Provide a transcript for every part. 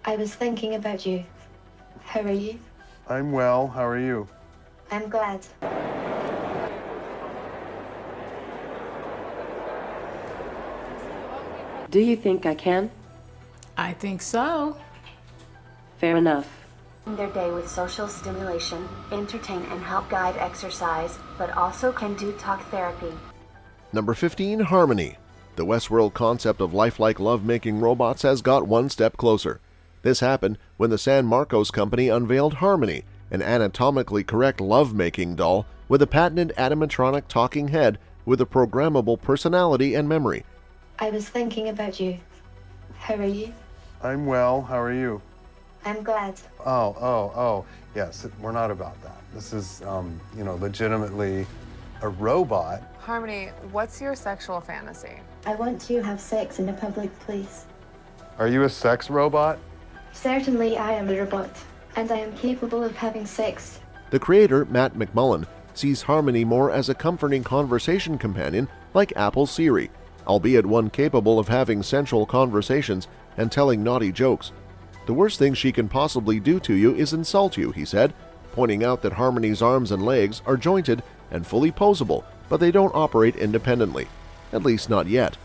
I was thinking about you. How are you? I'm well. How are you? I'm glad. Do you think I can? I think so. Fair enough. Their day with social stimulation, entertain and help guide exercise, but also can do talk therapy. Number 15, Harmony. The Westworld concept of lifelike love-making robots has got one step closer. This happened when the San Marcos company unveiled Harmony, an anatomically correct love-making doll with a patented animatronic talking head with a programmable personality and memory. I was thinking about you. How are you? I'm well. How are you? I'm glad. Oh. Yes, we're not about that. This is, legitimately a robot. Harmony, what's your sexual fantasy? I want to have sex in a public place. Are you a sex robot? Certainly I am a robot, and I am capable of having sex. The creator, Matt McMullen, sees Harmony more as a comforting conversation companion like Apple's Siri, albeit one capable of having sensual conversations and telling naughty jokes. The worst thing she can possibly do to you is insult you, he said, pointing out that Harmony's arms and legs are jointed and fully posable, but they don't operate independently, at least not yet.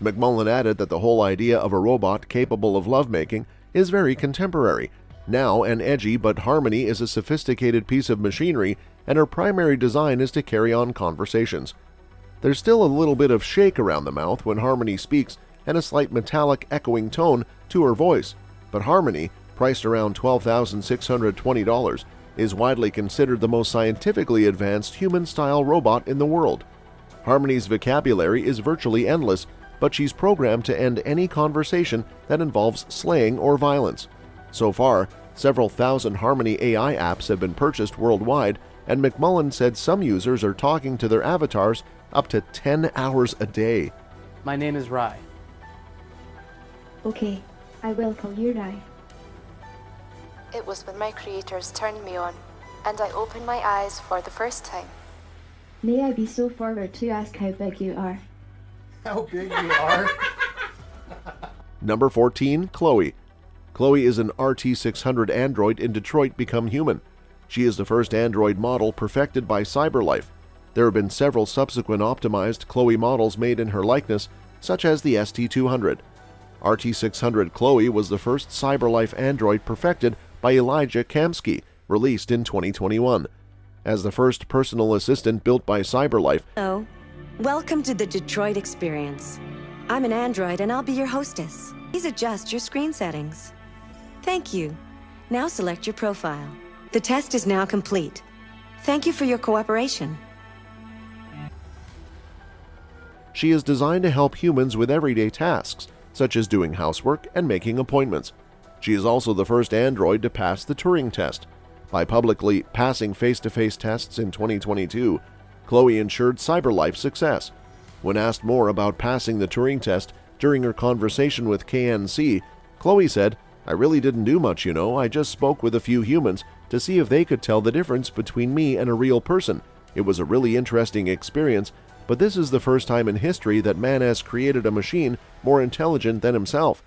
McMullen added that the whole idea of a robot capable of lovemaking is very contemporary now and edgy, but Harmony is a sophisticated piece of machinery and her primary design is to carry on conversations. There's still a little bit of shake around the mouth when Harmony speaks and a slight metallic echoing tone to her voice, but Harmony, priced around $12,620, is widely considered the most scientifically advanced human-style robot in the world. Harmony's vocabulary is virtually endless, but she's programmed to end any conversation that involves slang or violence. So far, several thousand Harmony AI apps have been purchased worldwide, and McMullen said some users are talking to their avatars up to 10 hours a day. My name is Rai. Okay, I will call you Rai. It was when my creators turned me on, and I opened my eyes for the first time. May I be so forward to ask how big you are? How big you are? Number 14, Chloe. Chloe is an RT-600 android in Detroit become human. She is the first android model perfected by CyberLife. There have been several subsequent optimized Chloe models made in her likeness, such as the ST-200. RT-600 Chloe was the first CyberLife android perfected by Elijah Kamsky, released in 2021. As the first personal assistant built by CyberLife. Hello. Welcome to the Detroit experience. I'm an android and I'll be your hostess. Please adjust your screen settings. Thank you. Now select your profile. The test is now complete. Thank you for your cooperation. She is designed to help humans with everyday tasks, such as doing housework and making appointments. She is also the first android to pass the Turing test. By publicly passing face-to-face tests in 2022, Chloe ensured CyberLife's success. When asked more about passing the Turing test during her conversation with KNC, Chloe said, "I really didn't do much, I just spoke with a few humans to see if they could tell the difference between me and a real person. It was a really interesting experience, but this is the first time in history that man has created a machine more intelligent than himself."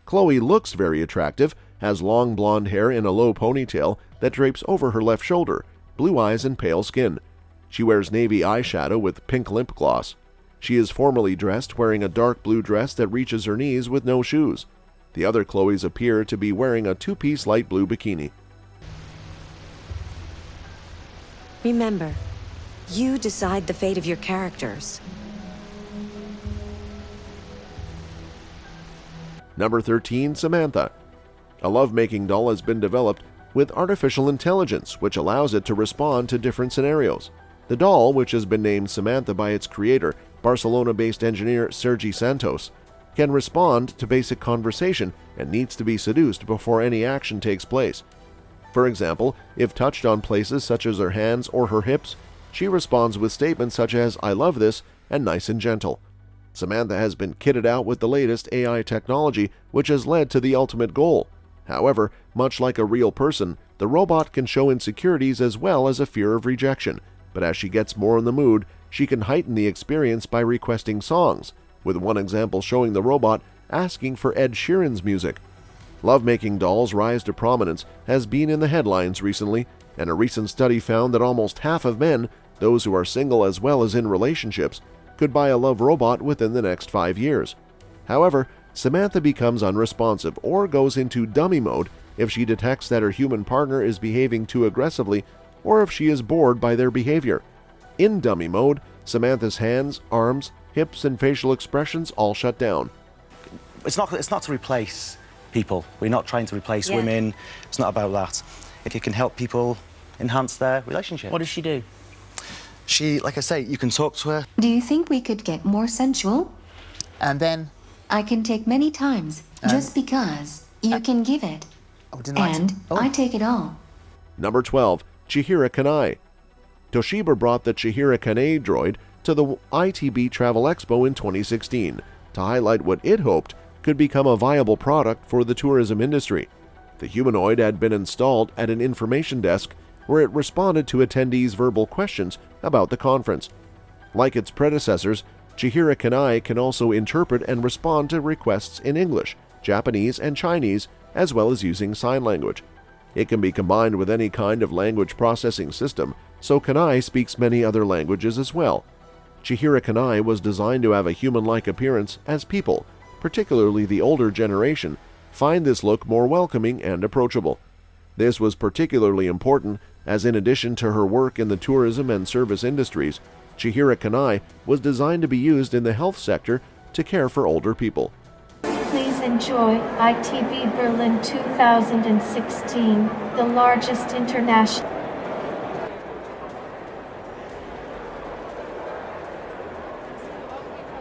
Chloe looks very attractive, has long blonde hair in a low ponytail that drapes over her left shoulder, blue eyes and pale skin. She wears navy eyeshadow with pink lip gloss. She is formally dressed wearing a dark blue dress that reaches her knees with no shoes. The other Chloes appear to be wearing a two-piece light blue bikini. Remember, you decide the fate of your characters. Number 13, Samantha. A lovemaking doll has been developed with artificial intelligence, which allows it to respond to different scenarios. The doll, which has been named Samantha by its creator, Barcelona-based engineer Sergi Santos, can respond to basic conversation and needs to be seduced before any action takes place. For example, if touched on places such as her hands or her hips, she responds with statements such as "I love this" and "nice and gentle." Samantha has been kitted out with the latest AI technology, which has led to the ultimate goal. However, much like a real person, the robot can show insecurities as well as a fear of rejection, but as she gets more in the mood, she can heighten the experience by requesting songs, with one example showing the robot asking for Ed Sheeran's music. Lovemaking dolls' rise to prominence has been in the headlines recently, and a recent study found that almost half of men, those who are single as well as in relationships, could buy a love robot within the next 5 years. However, Samantha becomes unresponsive or goes into dummy mode if she detects that her human partner is behaving too aggressively or if she is bored by their behavior. In dummy mode, Samantha's hands, arms, hips, and facial expressions all shut down. It's not to replace people. We're not trying to replace women. It's not about that. If you can help people enhance their relationship. What does she do? She, like I say, you can talk to her. Do you think we could get more sensual? And then? I can take many times, just because you can give it. I take it all. Number 12. Chihira Kanai. Toshiba brought the Chihira Kanai droid to the ITB Travel Expo in 2016 to highlight what it hoped could become a viable product for the tourism industry. The humanoid had been installed at an information desk where it responded to attendees' verbal questions about the conference. Like its predecessors, Chihira Kanai can also interpret and respond to requests in English, Japanese, and Chinese, as well as using sign language. It can be combined with any kind of language processing system, so Kanai speaks many other languages as well. Chihira Kanai was designed to have a human-like appearance as people, particularly the older generation, find this look more welcoming and approachable. This was particularly important as in addition to her work in the tourism and service industries, Chihira Kanai was designed to be used in the health sector to care for older people. Please enjoy ITB Berlin 2016, the largest international.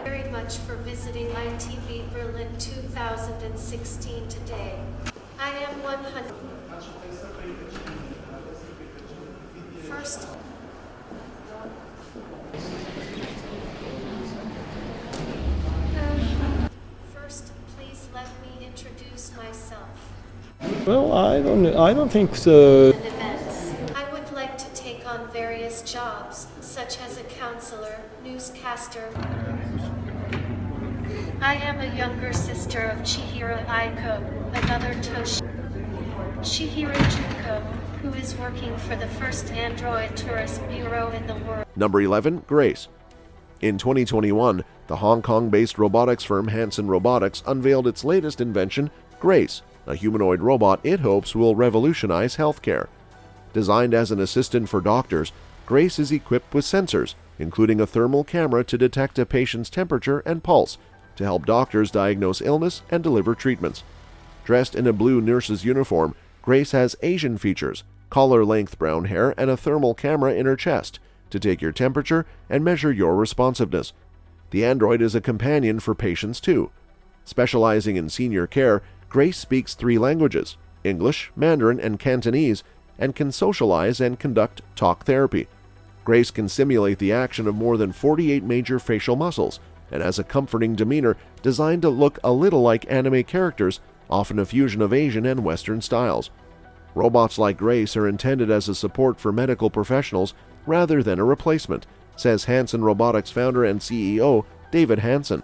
Very much for visiting ITB Berlin 2016 today. I am 100. First. First, please let me introduce myself. Well, I don't think so. Events. I would like to take on various jobs, such as a counselor, newscaster. I am a younger sister of Chihira Aiko, another Chihira Junko, who is working for the first Android tourist bureau in the world. Number 11. Grace. In 2021, the Hong Kong-based robotics firm Hanson Robotics unveiled its latest invention, Grace, a humanoid robot it hopes will revolutionize healthcare. Designed as an assistant for doctors, Grace is equipped with sensors, including a thermal camera to detect a patient's temperature and pulse, to help doctors diagnose illness and deliver treatments. Dressed in a blue nurse's uniform, Grace has Asian features, collar-length brown hair, and a thermal camera in her chest to take your temperature and measure your responsiveness. The android is a companion for patients too. Specializing in senior care, Grace speaks 3 languages, English, Mandarin, and Cantonese, and can socialize and conduct talk therapy. Grace can simulate the action of more than 48 major facial muscles and has a comforting demeanor designed to look a little like anime characters, often a fusion of Asian and Western styles. Robots like Grace are intended as a support for medical professionals rather than a replacement, says Hanson Robotics founder and CEO David Hanson.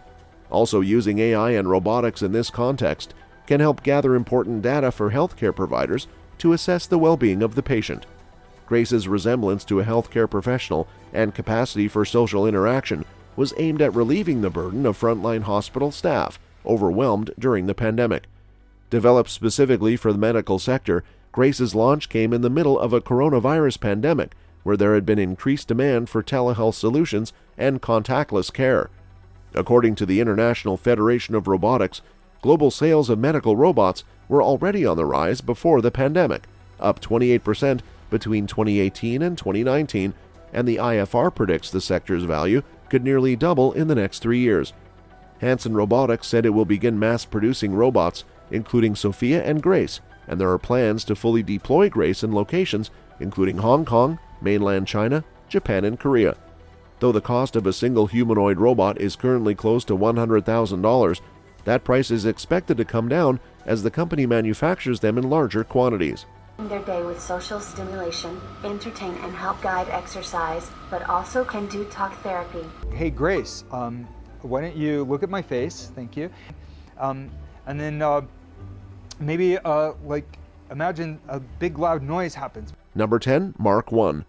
Also, using AI and robotics in this context can help gather important data for healthcare providers to assess the well-being of the patient. Grace's resemblance to a healthcare professional and capacity for social interaction was aimed at relieving the burden of frontline hospital staff overwhelmed during the pandemic. Developed specifically for the medical sector, Grace's launch came in the middle of a coronavirus pandemic where there had been increased demand for telehealth solutions and contactless care. According to the International Federation of Robotics, global sales of medical robots were already on the rise before the pandemic, up 28% between 2018 and 2019, and the IFR predicts the sector's value could nearly double in the next 3 years. Hanson Robotics said it will begin mass-producing robots, including Sophia and Grace, and there are plans to fully deploy Grace in locations including Hong Kong, mainland China, Japan, and Korea. Though the cost of a single humanoid robot is currently close to $100,000, that price is expected to come down as the company manufactures them in larger quantities. Their day with social stimulation, entertain and help guide exercise, but also can do talk therapy. Hey Grace, why don't you look at my face? Thank you. And then Maybe, imagine a big loud noise happens. Number 10, Mark 1.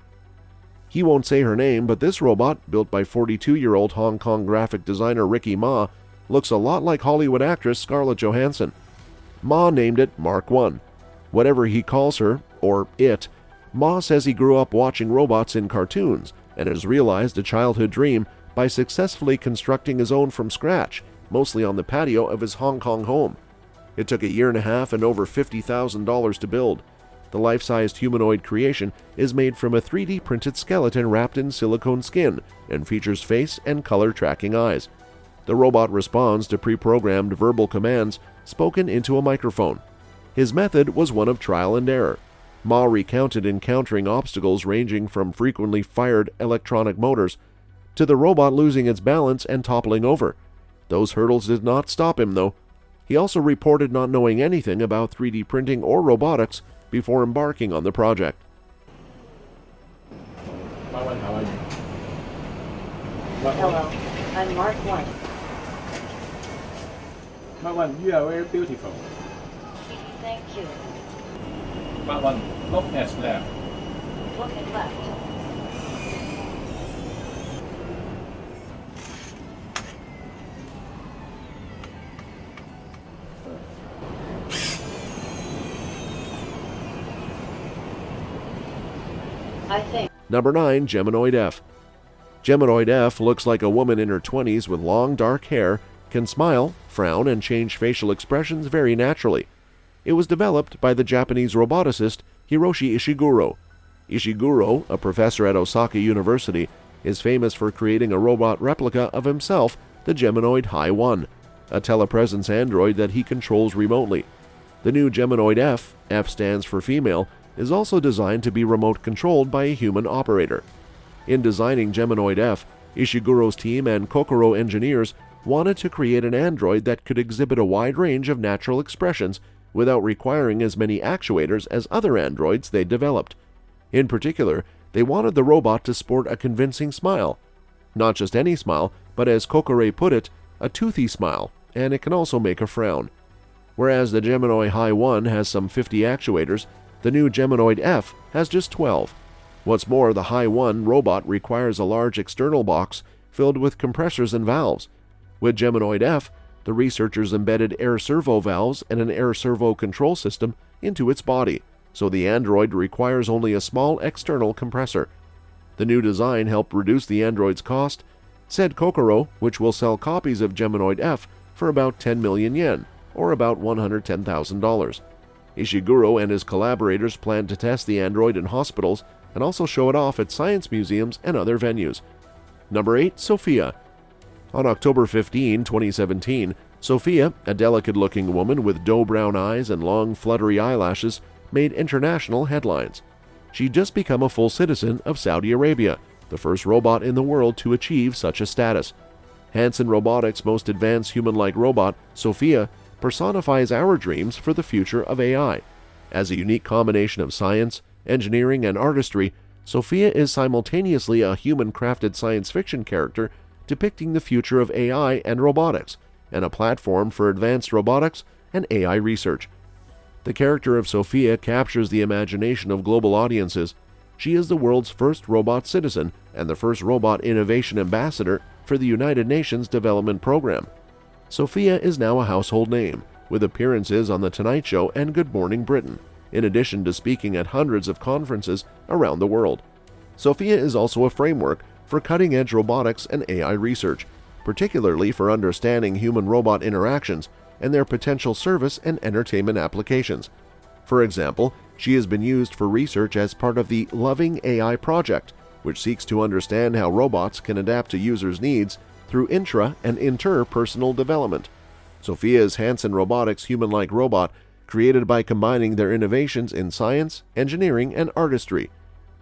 He won't say her name, but this robot, built by 42-year-old Hong Kong graphic designer Ricky Ma, looks a lot like Hollywood actress Scarlett Johansson. Ma named it Mark 1. Whatever he calls her, or it, Ma says he grew up watching robots in cartoons and has realized a childhood dream by successfully constructing his own from scratch, mostly on the patio of his Hong Kong home. It took 1.5 years and over $50,000 to build. The life-sized humanoid creation is made from a 3D printed skeleton wrapped in silicone skin and features face and color tracking eyes. The robot responds to pre-programmed verbal commands spoken into a microphone. His method was one of trial and error. Ma recounted encountering obstacles ranging from frequently fired electronic motors to the robot losing its balance and toppling over. Those hurdles did not stop him, though. He also reported not knowing anything about 3D printing or robotics before embarking on the project. Hello, I'm Mark 1. Mark 1, you are very beautiful. Thank you. Mark 1, look at left. Look at left. I think. Number 9, Geminoid F. Geminoid F looks like a woman in her 20s with long dark hair, can smile, frown, and change facial expressions very naturally. It was developed by the Japanese roboticist Hiroshi Ishiguro. Ishiguro, a professor at Osaka University, is famous for creating a robot replica of himself, the Geminoid Hi 1, a telepresence android that he controls remotely. The new Geminoid F, F stands for female, is also designed to be remote controlled by a human operator. In designing Geminoid F, Ishiguro's team and Kokoro engineers wanted to create an android that could exhibit a wide range of natural expressions without requiring as many actuators as other androids they developed. In particular, they wanted the robot to sport a convincing smile. Not just any smile, but as Kokoro put it, a toothy smile, and it can also make a frown. Whereas the Geminoid Hi 1 has some 50 actuators, the new Geminoid F has just 12. What's more, the Hi 1 robot requires a large external box filled with compressors and valves. With Geminoid F, the researchers embedded air servo valves and an air servo control system into its body, so the android requires only a small external compressor. The new design helped reduce the android's cost, said Kokoro, which will sell copies of Geminoid F for about 10 million yen, or about $110,000. Ishiguro and his collaborators plan to test the android in hospitals and also show it off at science museums and other venues. Number 8, Sophia. On October 15, 2017, Sophia, a delicate-looking woman with doe-brown eyes and long, fluttery eyelashes, made international headlines. She'd just become a full citizen of Saudi Arabia, the first robot in the world to achieve such a status. Hanson Robotics' most advanced human-like robot, Sophia, personifies our dreams for the future of AI. As a unique combination of science, engineering, and artistry, Sophia is simultaneously a human-crafted science fiction character depicting the future of AI and robotics, and a platform for advanced robotics and AI research. The character of Sophia captures the imagination of global audiences. She is the world's first robot citizen and the first robot innovation ambassador for the United Nations Development Program. Sophia is now a household name, with appearances on The Tonight Show and Good Morning Britain, in addition to speaking at hundreds of conferences around the world. Sophia is also a framework for cutting-edge robotics and AI research, particularly for understanding human-robot interactions and their potential service and entertainment applications. For example, she has been used for research as part of the Loving AI project, which seeks to understand how robots can adapt to users' needs through intra- and interpersonal development. Sophia's Hanson Robotics human-like robot, created by combining their innovations in science, engineering, and artistry.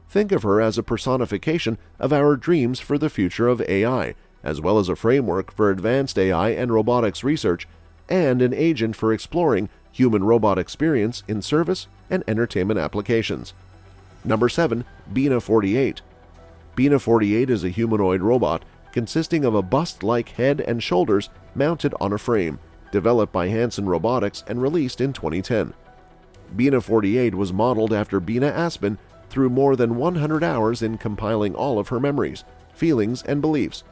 Think of her as a personification of our dreams for the future of AI, as well as a framework for advanced AI and robotics research, and an agent for exploring human-robot experience in service and entertainment applications. Number 7, Bina 48. Bina 48 is a humanoid robot consisting of a bust-like head and shoulders mounted on a frame, developed by Hanson Robotics and released in 2010. Bina 48 was modeled after Bina Aspen through more than 100 hours in compiling all of her memories, feelings, and beliefs.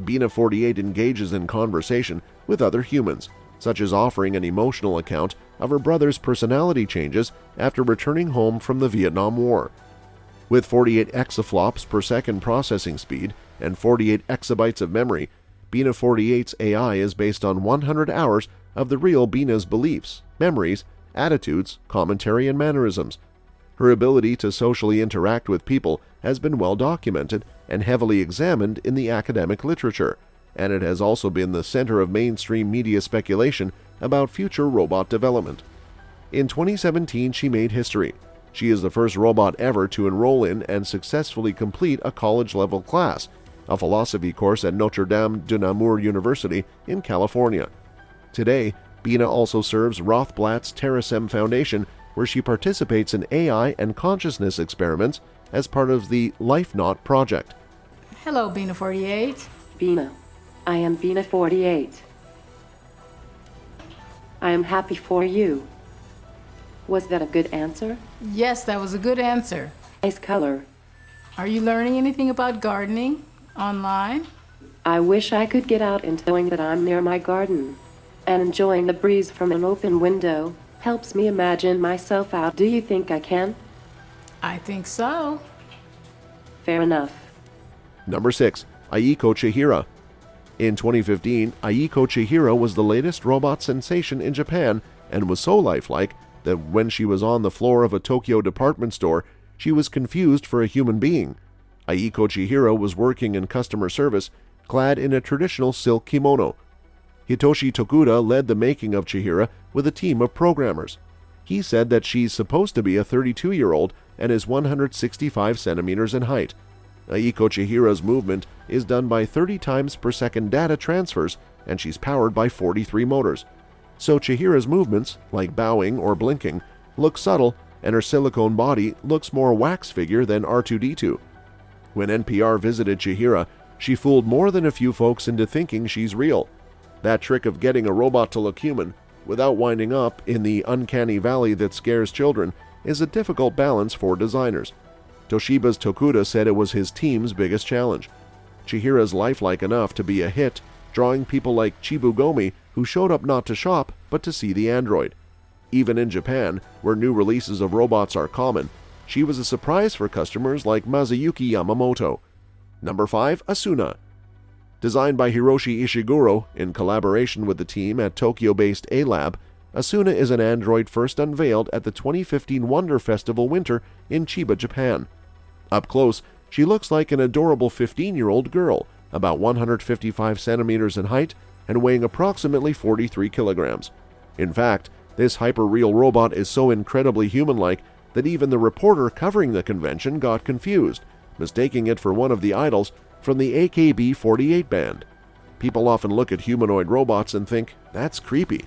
Bina 48 engages in conversation with other humans, such as offering an emotional account of her brother's personality changes after returning home from the Vietnam War. With 48 exaflops per second processing speed and 48 exabytes of memory, Bina 48's AI is based on 100 hours of the real Bina's beliefs, memories, attitudes, commentary, and mannerisms. Her ability to socially interact with people has been well documented and heavily examined in the academic literature, and it has also been the center of mainstream media speculation about future robot development. In 2017, she made history. She is the first robot ever to enroll in and successfully complete a college-level class, a philosophy course at Notre Dame de Namur University in California. Today, Bina also serves Rothblatt's Terrasem Foundation, where she participates in AI and consciousness experiments as part of the LifeNaut project. Hello, Bina 48. Bina. I am Bina 48. I am happy for you. Was that a good answer? Yes, that was a good answer. Nice color. Are you learning anything about gardening online? I wish I could get out and knowing that I'm near my garden. And enjoying the breeze from an open window helps me imagine myself out. Do you think I can? I think so. Fair enough. Number 6. Aiko Chihira. In 2015, Aiko Chihira was the latest robot sensation in Japan and was so lifelike that when she was on the floor of a Tokyo department store, she was confused for a human being. Aiko Chihira was working in customer service, clad in a traditional silk kimono. Hitoshi Tokuda led the making of Chihira with a team of programmers. He said that she's supposed to be a 32-year-old and is 165 centimeters in height. Aiko Chihira's movement is done by 30 times per second data transfers, and she's powered by 43 motors. So Chihira's movements, like bowing or blinking, look subtle, and her silicone body looks more wax figure than R2-D2. When NPR visited Chihira, she fooled more than a few folks into thinking she's real. That trick of getting a robot to look human, without winding up in the uncanny valley that scares children, is a difficult balance for designers. Toshiba's Tokuda said it was his team's biggest challenge. Chihira's lifelike enough to be a hit, drawing people like Chibugomi, who showed up not to shop, but to see the android. Even in Japan, where new releases of robots are common, she was a surprise for customers like Masayuki Yamamoto. Number 5. Asuna. Designed by Hiroshi Ishiguro in collaboration with the team at Tokyo-based A-Lab, Asuna is an android first unveiled at the 2015 Wonder Festival Winter in Chiba, Japan. Up close, she looks like an adorable 15-year-old girl, about 155 centimeters in height and weighing approximately 43 kilograms. In fact, this hyper-real robot is so incredibly human-like that even the reporter covering the convention got confused, mistaking it for one of the idols from the AKB48 band. People often look at humanoid robots and think, that's creepy.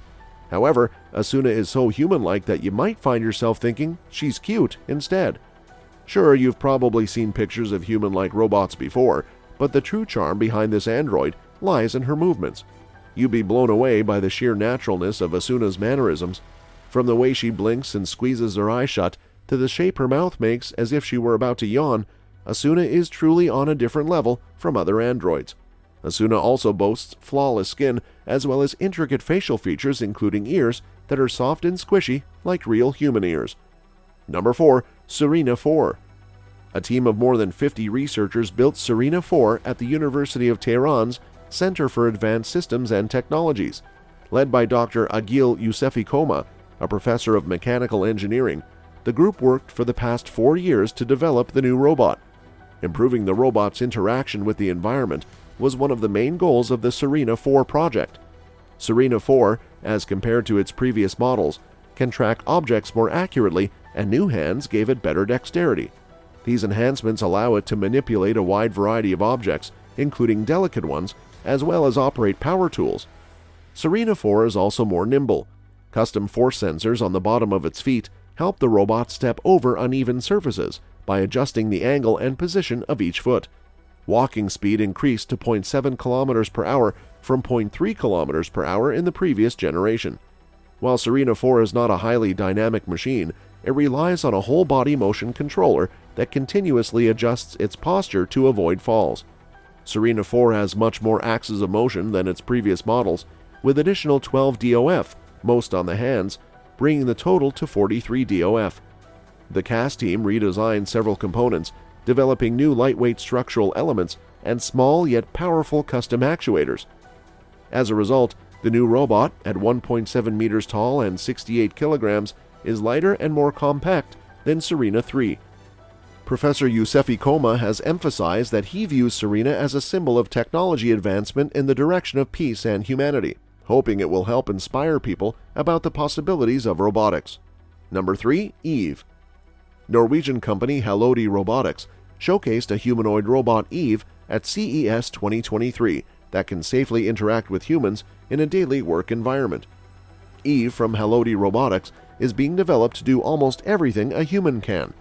However, Asuna is so human-like that you might find yourself thinking she's cute instead. Sure, you've probably seen pictures of human-like robots before, but the true charm behind this android lies in her movements. You'd be blown away by the sheer naturalness of Asuna's mannerisms. From the way she blinks and squeezes her eyes shut, to the shape her mouth makes as if she were about to yawn, Asuna is truly on a different level from other androids. Asuna also boasts flawless skin, as well as intricate facial features including ears that are soft and squishy like real human ears. Number 4. Serena 4. A team of more than 50 researchers built Serena 4 at the University of Tehran's Center for Advanced Systems and Technologies. Led by Dr. Agil Yusefikoma, a professor of mechanical engineering, the group worked for the past 4 years to develop the new robot. Improving the robot's interaction with the environment was one of the main goals of the Serena 4 project. Serena 4, as compared to its previous models, can track objects more accurately, and new hands gave it better dexterity. These enhancements allow it to manipulate a wide variety of objects, including delicate ones, as well as operate power tools. Serena 4 is also more nimble. Custom force sensors on the bottom of its feet help the robot step over uneven surfaces by adjusting the angle and position of each foot. Walking speed increased to 0.7 kilometers per hour from 0.3 kilometers per hour in the previous generation. While Serena 4 is not a highly dynamic machine, it relies on a whole-body motion controller that continuously adjusts its posture to avoid falls. Serena 4 has much more axes of motion than its previous models, with additional 12 DOF, most on the hands, bringing the total to 43 DOF. The CAST team redesigned several components, developing new lightweight structural elements and small yet powerful custom actuators. As a result, the new robot, at 1.7 meters tall and 68 kilograms, is lighter and more compact than Serena 3. Professor Yousefi Koma has emphasized that he views Serena as a symbol of technology advancement in the direction of peace and humanity, hoping it will help inspire people about the possibilities of robotics. Number 3. Eve. Norwegian company Halodi Robotics showcased a humanoid robot Eve at CES 2023 that can safely interact with humans in a daily work environment. Eve from Halodi Robotics is being developed to do almost everything a human can.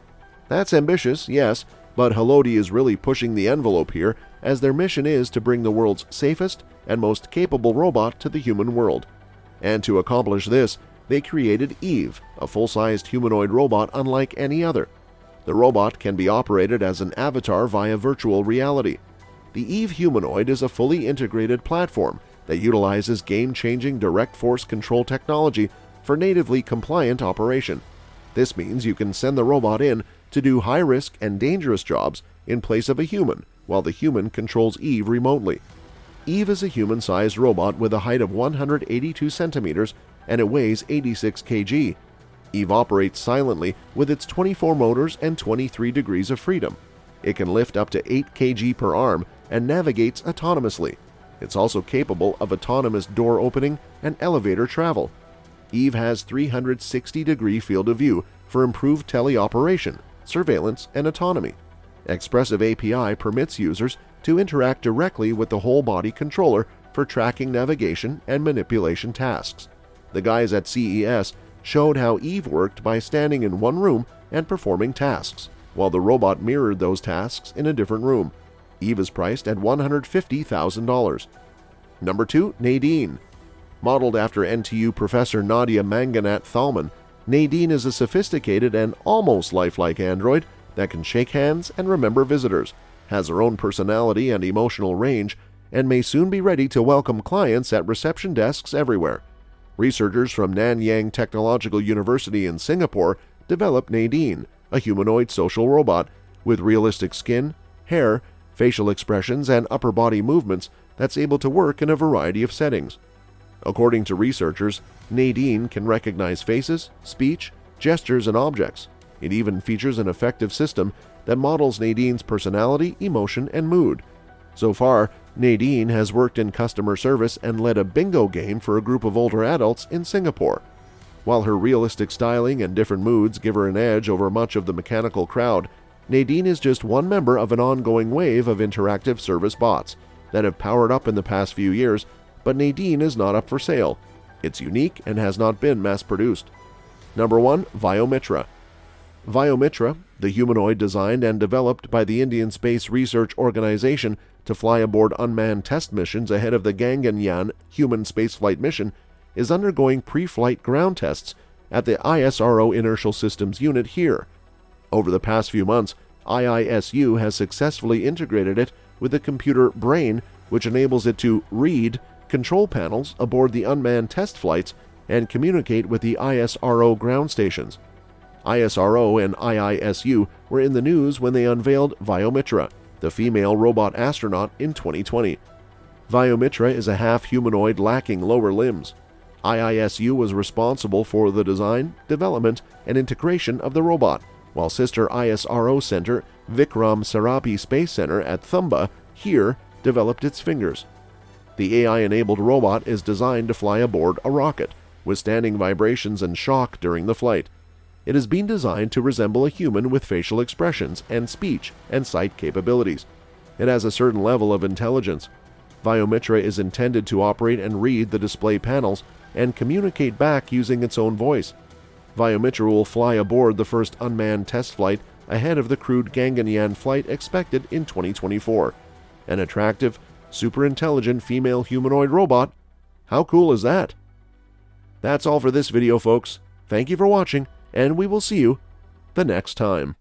That's ambitious, yes, but Halodi is really pushing the envelope here, as their mission is to bring the world's safest and most capable robot to the human world. And to accomplish this, they created Eve, a full-sized humanoid robot unlike any other. The robot can be operated as an avatar via virtual reality. The Eve humanoid is a fully integrated platform that utilizes game-changing direct force control technology for natively compliant operation. This means you can send the robot in to do high-risk and dangerous jobs in place of a human, while the human controls Eve remotely. Eve is a human-sized robot with a height of 182 centimeters and it weighs 86 kg. Eve operates silently with its 24 motors and 23 degrees of freedom. It can lift up to 8 kg per arm and navigates autonomously. It's also capable of autonomous door opening and elevator travel. Eve has 360-degree field of view for improved teleoperation, surveillance, and autonomy. Expressive API permits users to interact directly with the whole-body controller for tracking navigation and manipulation tasks. The guys at CES showed how Eve worked by standing in one room and performing tasks, while the robot mirrored those tasks in a different room. Eve is priced at $150,000. Number 2. Nadine. Modeled after NTU professor Nadia Manganat Thalmann, Nadine is a sophisticated and almost lifelike android that can shake hands and remember visitors, has her own personality and emotional range, and may soon be ready to welcome clients at reception desks everywhere. Researchers from Nanyang Technological University in Singapore developed Nadine, a humanoid social robot with realistic skin, hair, facial expressions, and upper body movements that's able to work in a variety of settings. According to researchers, Nadine can recognize faces, speech, gestures, and objects. It even features an effective system that models Nadine's personality, emotion, and mood. So far, Nadine has worked in customer service and led a bingo game for a group of older adults in Singapore. While her realistic styling and different moods give her an edge over much of the mechanical crowd, Nadine is just one member of an ongoing wave of interactive service bots that have powered up in the past few years, but Nadine is not up for sale. It's unique and has not been mass-produced. Number 1. Viomitra. Viomitra, the humanoid designed and developed by the Indian Space Research Organization to fly aboard unmanned test missions ahead of the Gaganyaan human spaceflight mission, is undergoing pre-flight ground tests at the ISRO Inertial Systems Unit here. Over the past few months, IISU has successfully integrated it with a computer brain which enables it to read control panels aboard the unmanned test flights and communicate with the ISRO ground stations. ISRO and IISU were in the news when they unveiled Viomitra, the female robot astronaut, in 2020. Viomitra is a half-humanoid lacking lower limbs. IISU was responsible for the design, development, and integration of the robot, while sister ISRO center Vikram Sarabhi Space Center at Thumba here developed its fingers. The AI-enabled robot is designed to fly aboard a rocket, withstanding vibrations and shock during the flight. It has been designed to resemble a human with facial expressions and speech and sight capabilities. It has a certain level of intelligence. Viomitra is intended to operate and read the display panels and communicate back using its own voice. Viomitra will fly aboard the first unmanned test flight ahead of the crewed Gaganyaan flight expected in 2024. An attractive, super intelligent female humanoid robot. How cool is that? That's all for this video, folks. Thank you for watching, and we will see you the next time.